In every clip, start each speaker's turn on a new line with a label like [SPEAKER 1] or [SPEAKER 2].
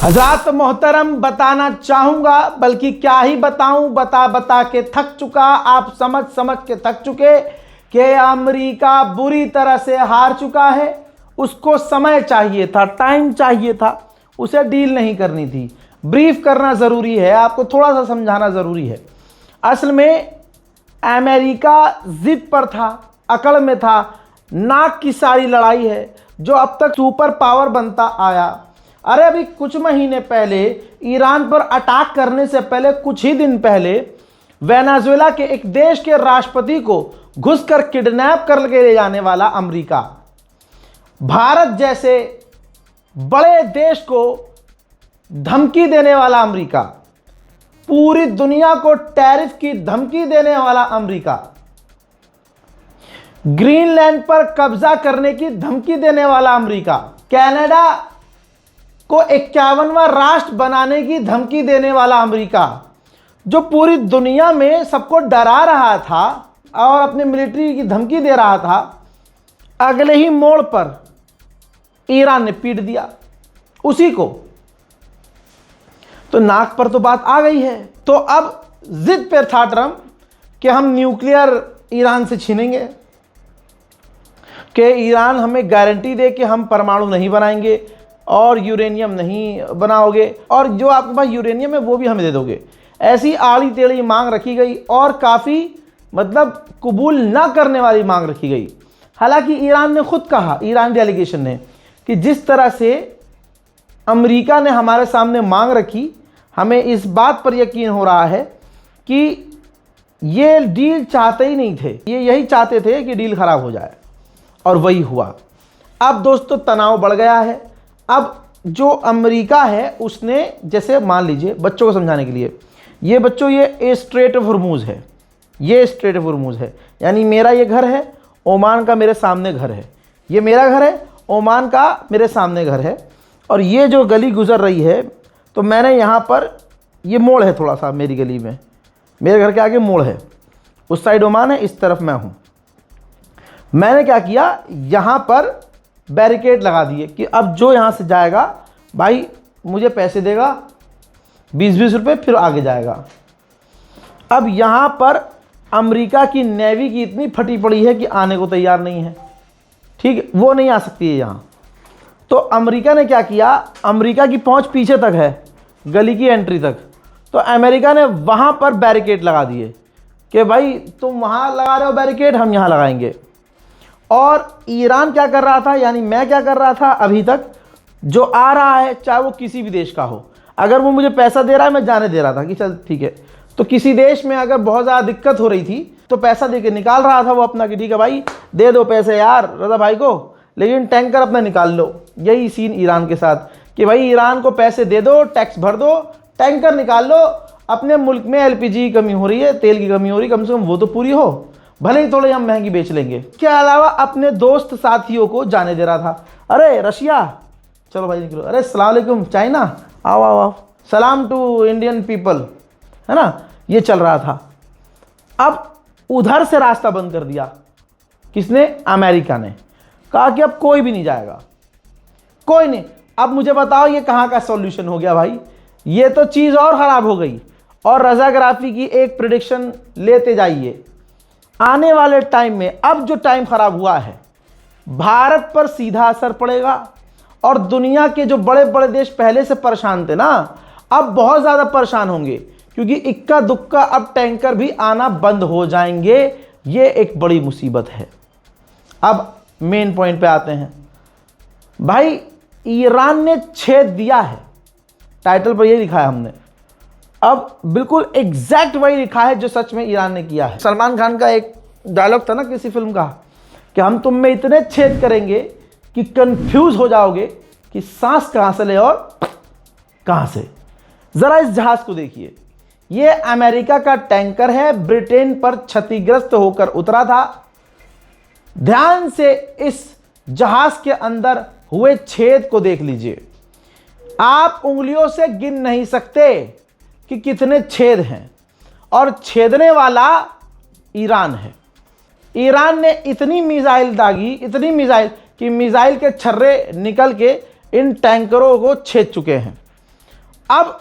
[SPEAKER 1] हज़रात मोहतरम, बताना चाहूँगा, बल्कि क्या ही बताऊँ, बता बता के थक चुका। आप समझ समझ के थक चुके कि अमेरिका बुरी तरह से हार चुका है। उसको समय चाहिए था, टाइम चाहिए था, उसे डील नहीं करनी थी। ब्रीफ करना ज़रूरी है, आपको थोड़ा सा समझाना ज़रूरी है। असल में अमेरिका ज़िद पर था, अकड़ में था। नाक की सारी लड़ाई है जो अब तक सुपर पावर बनता आया। अरे अभी कुछ महीने पहले ईरान पर अटैक करने से पहले कुछ ही दिन पहले वेनेजुएला के एक देश के राष्ट्रपति को घुसकर किडनैप कर ले जाने वाला अमेरिका, भारत जैसे बड़े देश को धमकी देने वाला अमेरिका, पूरी दुनिया को टैरिफ की धमकी देने वाला अमेरिका, ग्रीनलैंड पर कब्जा करने की धमकी देने वाला अमेरिका, कनाडा को 51वां राष्ट्र बनाने की धमकी देने वाला अमेरिका, जो पूरी दुनिया में सबको डरा रहा था और अपने मिलिट्री की धमकी दे रहा था, अगले ही मोड़ पर ईरान ने पीट दिया उसी को। तो नाक पर तो बात आ गई है। तो अब जिद पे था ट्रंप कि हम न्यूक्लियर ईरान से छीनेंगे, कि ईरान हमें गारंटी दे कि हम परमाणु नहीं बनाएंगे और यूरेनियम नहीं बनाओगे, और जो आपके पास यूरेनियम है वो भी हमें दे दोगे। ऐसी आड़ी टेढ़ी मांग रखी गई और काफ़ी मतलब कबूल ना करने वाली मांग रखी गई। हालांकि ईरान ने खुद कहा, ईरान डेलीगेशन ने, कि जिस तरह से अमेरिका ने हमारे सामने मांग रखी, हमें इस बात पर यकीन हो रहा है कि ये डील चाहते ही नहीं थे, ये यही चाहते थे कि डील ख़राब हो जाए, और वही हुआ। अब दोस्तों तनाव बढ़ गया है। अब जो अमेरिका है उसने, जैसे मान लीजिए बच्चों को समझाने के लिए, ये बच्चों ये स्ट्रेट ऑफ हॉर्मुज है, ये स्ट्रेट ऑफ हॉर्मुज है, यानी मेरा ये घर है, ओमान का मेरे सामने घर है, ये मेरा घर है, ओमान का मेरे सामने घर है, और ये जो गली गुजर रही है, तो मैंने यहाँ पर, ये मोड़ है थोड़ा सा मेरी गली में, मेरे घर के आगे मोड़ है, उस साइड ओमान है, इस तरफ मैं हूँ। मैंने क्या किया, यहाँ पर बैरिकेड लगा दिए कि अब जो यहाँ से जाएगा भाई मुझे पैसे देगा 20-20 रुपये, फिर आगे जाएगा। अब यहाँ पर अमेरिका की नेवी की इतनी फटी पड़ी है कि आने को तैयार नहीं है, ठीक है, वो नहीं आ सकती है यहाँ। तो अमेरिका ने क्या किया, अमेरिका की पहुँच पीछे तक है, गली की एंट्री तक, तो अमेरिका ने वहाँ पर बैरिकेड लगा दिए कि भाई तुम वहाँ लगा रहे हो बैरिकेड, हम यहाँ लगाएंगे। और ईरान क्या कर रहा था, यानी मैं क्या कर रहा था, अभी तक जो आ रहा है चाहे वो किसी भी देश का हो, अगर वो मुझे पैसा दे रहा है, मैं जाने दे रहा था कि चल ठीक है। तो किसी देश में अगर बहुत ज़्यादा दिक्कत हो रही थी तो पैसा दे के निकाल रहा था वो अपना, कि ठीक है भाई दे दो पैसे यार रज़ा भाई को, लेकिन टैंकर अपना निकाल लो। यही सीन ईरान के साथ, कि भाई ईरान को पैसे दे दो, टैक्स भर दो, टैंकर निकाल लो, अपने मुल्क में LPG की कमी हो रही है, तेल की कमी हो रही है, कम से कम वो तो पूरी हो, भले ही थोड़े हम महंगी बेच लेंगे। के अलावा अपने दोस्त साथियों को जाने दे रहा था, अरे रशिया चलो भाई निकलो, अरे अस्सलाम वालेकुम चाइना आओ आओ आओ, सलाम टू इंडियन पीपल, है ना, ये चल रहा था। अब उधर से रास्ता बंद कर दिया किसने, अमेरिका ने, कहा कि अब कोई भी नहीं जाएगा, कोई नहीं। अब मुझे बताओ ये कहाँ का सॉल्यूशन हो गया भाई, ये तो चीज़ और ख़राब हो गई। और रज़ाग्राफी की एक प्रेडिक्शन लेते जाइए, आने वाले टाइम में, अब जो टाइम ख़राब हुआ है, भारत पर सीधा असर पड़ेगा, और दुनिया के जो बड़े बड़े देश पहले से परेशान थे ना, अब बहुत ज़्यादा परेशान होंगे, क्योंकि इक्का दुक्का अब टैंकर भी आना बंद हो जाएंगे। ये एक बड़ी मुसीबत है। अब मेन पॉइंट पे आते हैं भाई, ईरान ने छेद दिया है, टाइटल पर ये लिखा है हमने, अब बिल्कुल एग्जैक्ट वही लिखा है जो सच में ईरान ने किया है। सलमान खान का एक डायलॉग था ना किसी फिल्म का, कि हम तुम में इतने छेद करेंगे कि कंफ्यूज हो जाओगे कि सांस कहां से ले और कहां से। जरा इस जहाज को देखिए, ये अमेरिका का टैंकर है, ब्रिटेन पर क्षतिग्रस्त होकर उतरा था। ध्यान से इस जहाज के अंदर हुए छेद को देख लीजिए, आप उंगलियों से गिन नहीं सकते कि कितने छेद हैं, और छेदने वाला ईरान है। ईरान ने इतनी मिसाइल दागी, इतनी मिसाइल कि मिसाइल के छर्रे निकल के इन टैंकरों को छेद चुके हैं। अब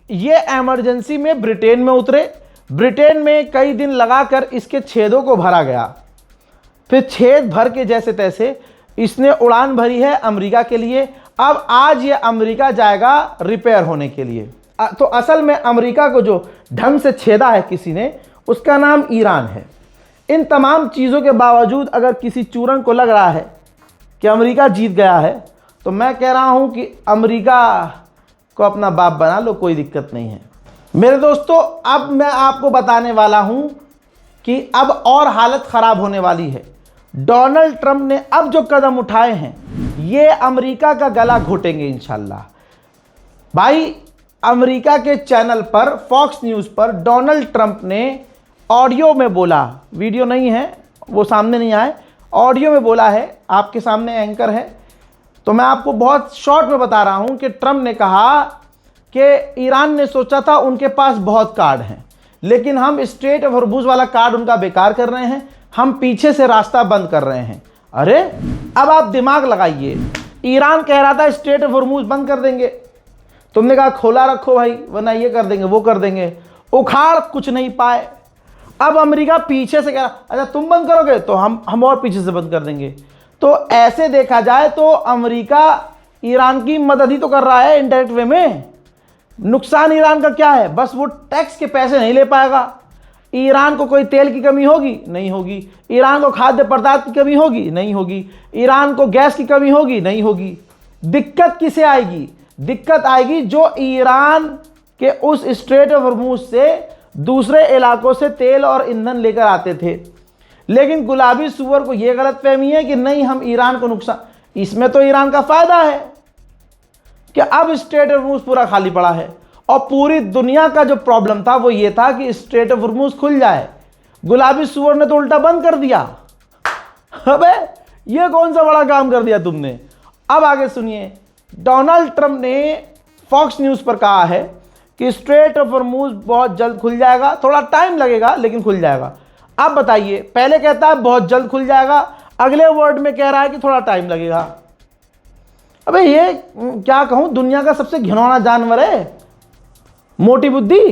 [SPEAKER 1] ये इमरजेंसी में ब्रिटेन में उतरे। ब्रिटेन में कई दिन लगाकर इसके छेदों को भरा गया। फिर छेद भर के जैसे तैसे इसने उड़ान भरी है अमेरिका के लिए। अब आज ये अमेरिका जाएगा रिपेयर होने के लिए। तो असल में अमेरिका को जो ढंग से छेदा है किसी ने, उसका नाम ईरान है। इन तमाम चीज़ों के बावजूद अगर किसी चूरन को लग रहा है कि अमेरिका जीत गया है, तो मैं कह रहा हूं कि अमेरिका को अपना बाप बना लो, कोई दिक्कत नहीं है। मेरे दोस्तों, अब मैं आपको बताने वाला हूं कि अब और हालत ख़राब होने वाली है। डोनाल्ड ट्रंप ने अब जो कदम उठाए हैं, ये अमेरिका का गला घोटेंगे इंशाल्लाह। भाई, अमेरिका के चैनल पर, फॉक्स न्यूज़ पर डोनाल्ड ट्रंप ने ऑडियो में बोला, वीडियो नहीं है, वो सामने नहीं आए, ऑडियो में बोला है, आपके सामने एंकर है, तो मैं आपको बहुत शॉर्ट में बता रहा हूं कि ट्रंप ने कहा कि ईरान ने सोचा था उनके पास बहुत कार्ड हैं, लेकिन हम स्ट्रेट ऑफ हॉर्मुज़ वाला कार्ड उनका बेकार कर रहे हैं, हम पीछे से रास्ता बंद कर रहे हैं। अरे अब आप दिमाग लगाइए, ईरान कह रहा था स्ट्रेट ऑफ हॉर्मुज़ बंद कर देंगे, तुमने कहा खोला रखो भाई, वरना ये कर देंगे वो कर देंगे, उखाड़ कुछ नहीं पाए। अब अमेरिका पीछे से कह रहा, अच्छा तुम बंद करोगे तो हम और पीछे से बंद कर देंगे। तो ऐसे देखा जाए तो अमेरिका ईरान की मदद ही तो कर रहा है इनडायरेक्ट वे में। नुकसान ईरान का क्या है? बस वो टैक्स के पैसे नहीं ले पाएगा। ईरान को कोई तेल की कमी होगी? नहीं होगी। ईरान को खाद्य पदार्थ की कमी होगी? नहीं होगी। ईरान को गैस की कमी होगी? नहीं होगी। दिक्कत किसे आएगी? दिक्कत आएगी जो ईरान के उस स्ट्रेट ऑफ हॉर्मुज़ से दूसरे इलाकों से तेल और ईंधन लेकर आते थे। लेकिन गुलाबी सुअर को यह गलतफहमी है कि नहीं, हम ईरान को नुकसान, इसमें तो ईरान का फायदा है कि अब स्ट्रेट ऑफ हॉर्मुज़ पूरा खाली पड़ा है। और पूरी दुनिया का जो प्रॉब्लम था वो ये था कि स्ट्रेट ऑफ हॉर्मुज़ खुल जाए, गुलाबी सुअर ने तो उल्टा बंद कर दिया। अबे ये कौन सा बड़ा काम कर दिया तुमने। अब आगे सुनिए, डोनाल्ड ट्रंप ने फॉक्स न्यूज़ पर कहा है कि स्ट्रेट ऑफ हॉर्मुज़ बहुत जल्द खुल जाएगा, थोड़ा टाइम लगेगा लेकिन खुल जाएगा। अब बताइए, पहले कहता है बहुत जल्द खुल जाएगा, अगले वर्ड में कह रहा है कि थोड़ा टाइम लगेगा। अबे ये क्या कहूं, दुनिया का सबसे घिनौना जानवर है, मोटी बुद्धि।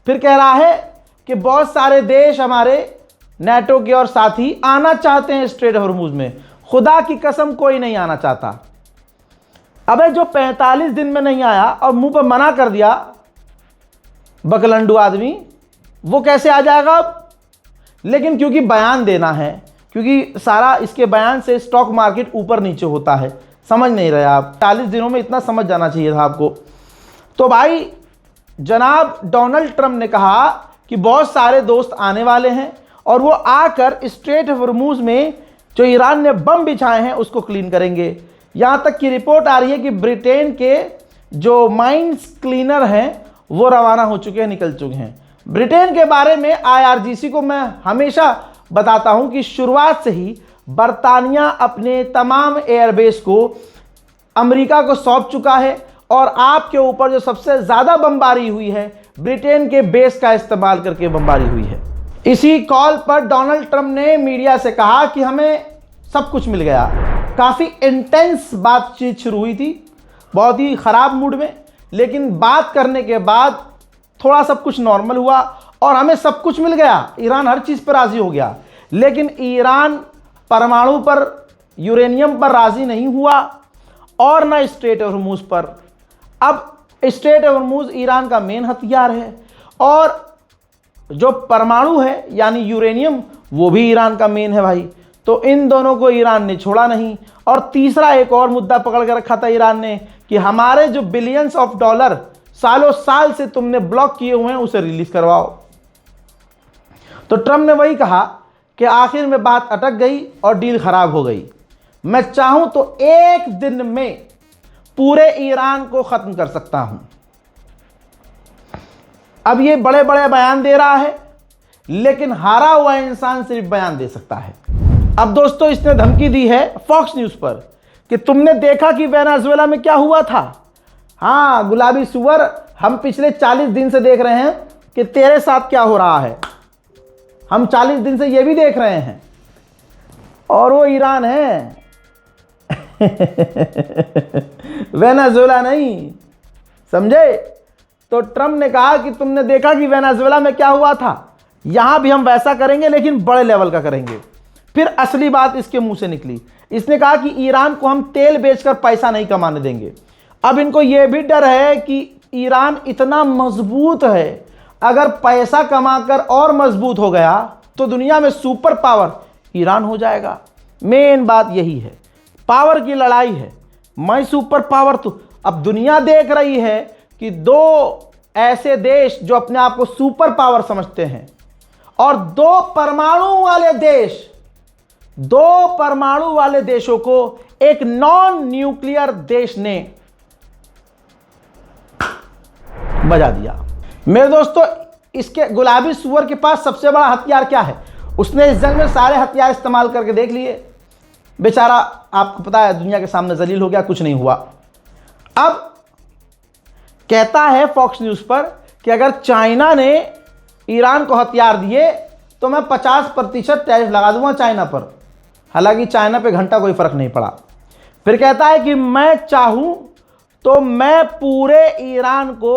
[SPEAKER 1] फिर कह रहा है कि बहुत सारे देश हमारे नेटो के और साथी आना चाहते हैं स्ट्रेट ऑफ हॉर्मुज़ में। खुदा की कसम कोई नहीं आना चाहता। अबे जो 45 दिन में नहीं आया और मुंह पर मना कर दिया बकलंडू आदमी, वो कैसे आ जाएगा अब? लेकिन क्योंकि बयान देना है, क्योंकि सारा इसके बयान से स्टॉक मार्केट ऊपर नीचे होता है, समझ नहीं रहे आप। 40 दिनों में इतना समझ जाना चाहिए था आपको। तो भाई जनाब डोनाल्ड ट्रंप ने कहा कि बहुत सारे दोस्त आने वाले हैं और वो आकर स्ट्रेट ऑफ हॉर्मुज़ में जो ईरान ने बम बिछाए हैं उसको क्लीन करेंगे। यहाँ तक की रिपोर्ट आ रही है कि ब्रिटेन के जो माइंस क्लीनर हैं वो रवाना हो चुके हैं, निकल चुके हैं। ब्रिटेन के बारे में IRGC को मैं हमेशा बताता हूं कि शुरुआत से ही बरतानिया अपने तमाम एयरबेस को अमेरिका को सौंप चुका है और आपके ऊपर जो सबसे ज़्यादा बमबारी हुई है ब्रिटेन के बेस का इस्तेमाल करके बमबारी हुई है। इसी कॉल पर डोनाल्ड ट्रंप ने मीडिया से कहा कि हमें सब कुछ मिल गया। काफ़ी इंटेंस बातचीत शुरू हुई थी, बहुत ही ख़राब मूड में, लेकिन बात करने के बाद थोड़ा सब कुछ नॉर्मल हुआ और हमें सब कुछ मिल गया। ईरान हर चीज़ पर राज़ी हो गया, लेकिन ईरान परमाणु पर, यूरेनियम पर राज़ी नहीं हुआ और न स्ट्रेट ऑफ हॉर्मुज़ पर। अब स्ट्रेट ऑफ हॉर्मुज़ ईरान का मेन हथियार है और जो परमाणु है यानी यूरेनियम वो भी ईरान का मेन है भाई। तो इन दोनों को ईरान ने छोड़ा नहीं। और तीसरा एक और मुद्दा पकड़ कर रखा था ईरान ने कि हमारे जो बिलियंस ऑफ डॉलर सालों साल से तुमने ब्लॉक किए हुए हैं उसे रिलीज करवाओ। तो ट्रंप ने वही कहा कि आखिर में बात अटक गई और डील खराब हो गई। मैं चाहूं तो एक दिन में पूरे ईरान को खत्म कर सकता हूं। अब ये बड़े बड़े बयान दे रहा है, लेकिन हारा हुआ इंसान सिर्फ बयान दे सकता है। अब दोस्तों इसने धमकी दी है फॉक्स न्यूज़ पर कि तुमने देखा कि वेनेजुएला में क्या हुआ था। हाँ गुलाबी सुअर, हम पिछले 40 दिन से देख रहे हैं कि तेरे साथ क्या हो रहा है। हम 40 दिन से ये भी देख रहे हैं और वो ईरान है वेनेजुएला नहीं, समझे? तो ट्रम्प ने कहा कि तुमने देखा कि वेनेजुएला में क्या हुआ था, यहां भी हम वैसा करेंगे लेकिन बड़े लेवल का करेंगे। फिर असली बात इसके मुंह से निकली, इसने कहा कि ईरान को हम तेल बेचकर पैसा नहीं कमाने देंगे। अब इनको यह भी डर है कि ईरान इतना मजबूत है, अगर पैसा कमाकर और मजबूत हो गया तो दुनिया में सुपर पावर ईरान हो जाएगा। मेन बात यही है, पावर की लड़ाई है, मैं सुपर पावर। तो अब दुनिया देख रही है कि दो ऐसे देश जो अपने आप को सुपर पावर समझते हैं और दो परमाणु वाले देशों को एक नॉन न्यूक्लियर देश ने बजा दिया। मेरे दोस्तों, इसके गुलाबी सुअर के पास सबसे बड़ा हथियार क्या है? उसने इस जंग में सारे हथियार इस्तेमाल करके देख लिए, बेचारा आपको पता है दुनिया के सामने जलील हो गया, कुछ नहीं हुआ। अब कहता है फॉक्स न्यूज पर कि अगर चाइना ने ईरान को हथियार दिए तो मैं 50% टैरिफ लगा दूंगा चाइना पर। हालांकि चाइना पे घंटा कोई फर्क नहीं पड़ा। फिर कहता है कि मैं चाहूं तो मैं पूरे ईरान को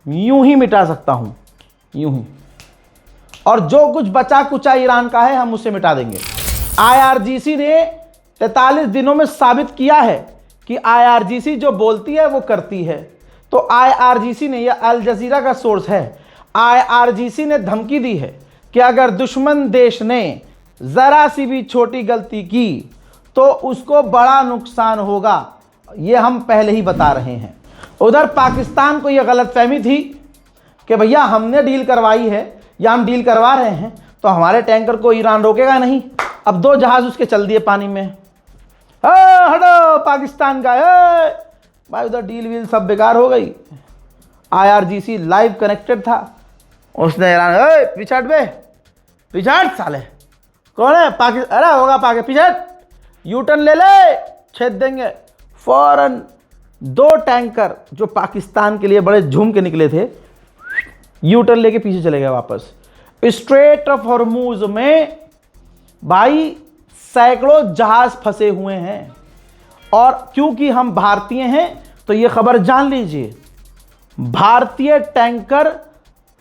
[SPEAKER 1] यूं ही मिटा सकता हूं, यूं ही, और जो कुछ बचा कुचा ईरान का है हम उसे मिटा देंगे। IRGC ने 43 दिनों में साबित किया है कि IRGC जो बोलती है वो करती है। तो IRGC ने, यह अल जजीरा का सोर्स है, IRGC ने धमकी दी है कि अगर दुश्मन देश ने जरा सी भी छोटी गलती की तो उसको बड़ा नुकसान होगा। ये हम पहले ही बता रहे हैं। उधर पाकिस्तान को यह गलतफहमी थी कि भैया हमने डील करवाई है या हम डील करवा रहे हैं तो हमारे टैंकर को ईरान रोकेगा नहीं। अब 2 जहाज उसके चल दिए पानी में। हटो पाकिस्तान का भाई, उधर डील वील सब बेकार हो गई। IRGC लाइव कनेक्टेड था, उसने ईरान पिछाट बे, पिछाट साले, कौन है पाकिस्तान? अरे होगा पाके, पिछाट, यूटर्न ले ले, छेद देंगे। फौरन 2 टैंकर जो पाकिस्तान के लिए बड़े झूम के निकले थे, यूटर्न लेके पीछे चले गए वापस। स्ट्रेट ऑफ हॉर्मूज में भाई सैकड़ों जहाज फंसे हुए हैं, और क्योंकि हम भारतीय हैं तो ये खबर जान लीजिए, भारतीय टैंकर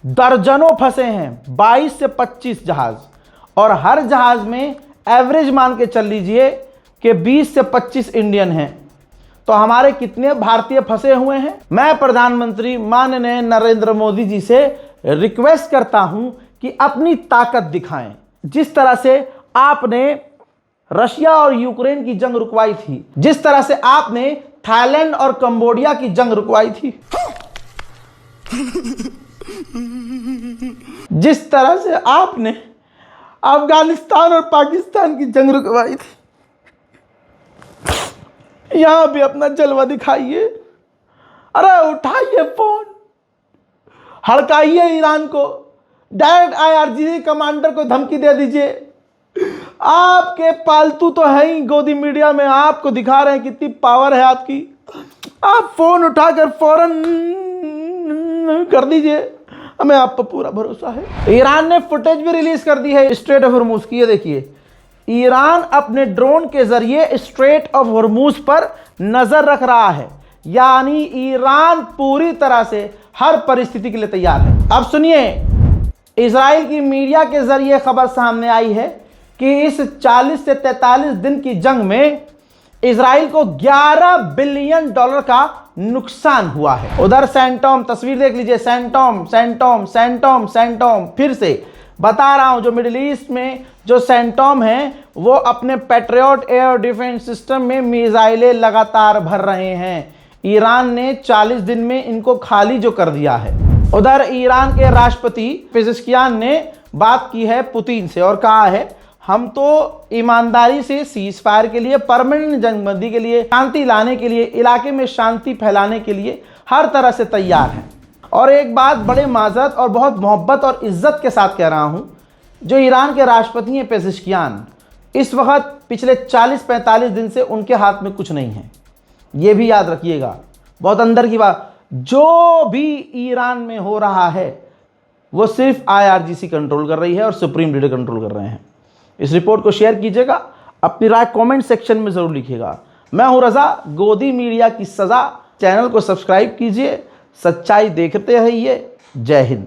[SPEAKER 1] दर्जनों फंसे हैं, 22 से 25 जहाज, और हर जहाज में एवरेज मान के चल लीजिए कि 20 से 25 इंडियन हैं। तो हमारे कितने भारतीय फंसे हुए हैं? मैं प्रधानमंत्री माननीय नरेंद्र मोदी जी से रिक्वेस्ट करता हूं कि अपनी ताकत दिखाएं। जिस तरह से आपने रशिया और यूक्रेन की जंग रुकवाई थी, जिस तरह से आपने थाईलैंड और कंबोडिया की जंग रुकवाई थी, जिस तरह से आपने अफगानिस्तान और पाकिस्तान की जंग रुकवाई थी, यहां भी अपना जलवा दिखाइए। अरे उठाइए फोन, हड़काइए ईरान को, डायरेक्ट IRGC कमांडर को धमकी दे दीजिए। आपके पालतू तो है ही गोदी मीडिया में, आपको दिखा रहे हैं कितनी पावर है आपकी। आप फोन उठाकर फौरन कर दीजिए, हमें आप पर पूरा भरोसा है। ईरान ने फुटेज भी रिलीज कर दी है स्ट्रेट ऑफ हॉर्मूज की। ये देखिए, ईरान अपने ड्रोन के जरिए स्ट्रेट ऑफ हॉर्मूज पर नजर रख रहा है, यानी ईरान पूरी तरह से हर परिस्थिति के लिए तैयार है। अब सुनिए, इजराइल की मीडिया के जरिए खबर सामने आई है कि इस 40 से 43 दिन की जंग में इजराइल को $11 बिलियन का नुकसान हुआ है। उधर सैंटोम, तस्वीर देख लीजिए, सैंटोम सैंटोम सैंटोम सैंटोम, फिर से बता रहा हूं, जो मिडिल ईस्ट में जो सैंटोम है वो अपने पैट्रियट एयर डिफेंस सिस्टम में मिसाइलें लगातार भर रहे हैं। ईरान ने 40 दिन में इनको खाली जो कर दिया है। उधर ईरान के राष्ट्रपति पेजेश्कियान ने बात की है पुतिन से और कहा है, हम तो ईमानदारी से सीज फायर के लिए, परमानेंट जंगबंदी के लिए, शांति लाने के लिए, इलाके में शांति फैलाने के लिए हर तरह से तैयार हैं। और एक बात बड़े माजरत और बहुत मोहब्बत और इज्जत के साथ कह रहा हूं, जो ईरान के राष्ट्रपति हैं पेजेश्कियान, इस वक्त पिछले 40-45 दिन से उनके हाथ में कुछ नहीं है। ये भी याद रखिएगा, बहुत अंदर की बात। जो भी ईरान में हो रहा है वो सिर्फ IRGC कंट्रोल कर रही है और सुप्रीम लीडर कंट्रोल कर रहे हैं। इस रिपोर्ट को शेयर कीजिएगा, अपनी राय कमेंट सेक्शन में जरूर लिखिएगा। मैं हूं रजा, गोदी मीडिया की सजा चैनल को सब्सक्राइब कीजिए, सच्चाई देखते रहिए। जय हिंद।